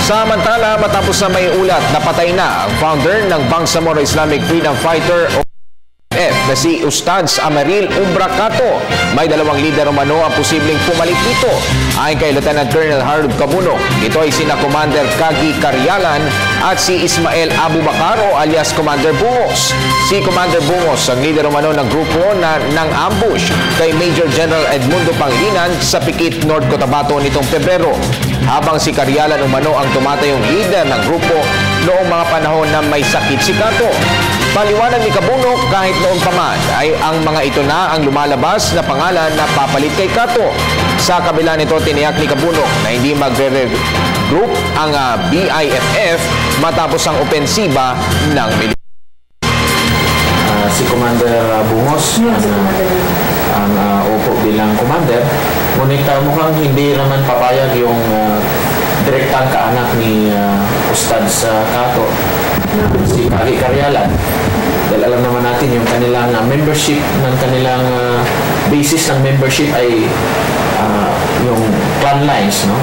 Samantala, matapos na may ulat na patay na ang founder ng Bangsamoro Islamic Freedom Fighter o na si Ustads Amaril Umbracato, may dalawang lider umano ang posibleng pumalit dito. Ayon kay Lieutenant Colonel Harold Cabuno, ito ay sina Commander Kagi Karyalan at si Ismael Abubakar o alias Commander Bungos. Si Commander Bungos ang lider umano ng grupo ng ambush kay Major General Edmundo Pangilinan sa Pikit, North Cotabato nitong Pebrero. Habang si Karyalan umano ang tumatayong lider ng grupo noong mga panahon na may sakit si Kato. Paliwanag ni Cabuno, kahit noon pa man ay ang mga ito na ang lumalabas na pangalan na papalit kay Kato. Sa kabila nito, tiniyak ni Cabuno na hindi magre-regroup ang BIFF matapos ang opensiba ng military. Si Commander Bungos ang upo bilang commander, ngunit mukhang hindi naman papayag yung direktang kaanak ni Ustads Kato, si Kagi Karyalan. Dahil alam naman natin yung kanilang membership, ng kanilang basis ng membership ay yung clan lines, no?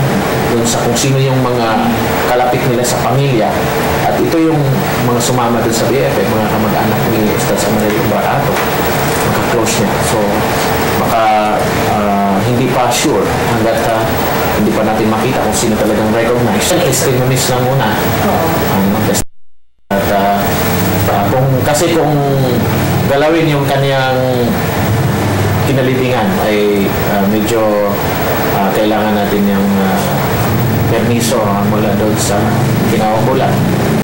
Doon sa kung sino yung mga kalapit nila sa pamilya. At ito yung mga sumama doon sa BFF, mga kamag-anak ni Ustads Amaril Umbracato, maka-close niya. So, baka hindi pa sure hanggat hindi pa natin makita kung sino talagang recognize. Testimonies lang muna. At kung galawin yung kanyang kinalibingan ay medyo kailangan natin yung permiso mula doon sa kinawang bulan.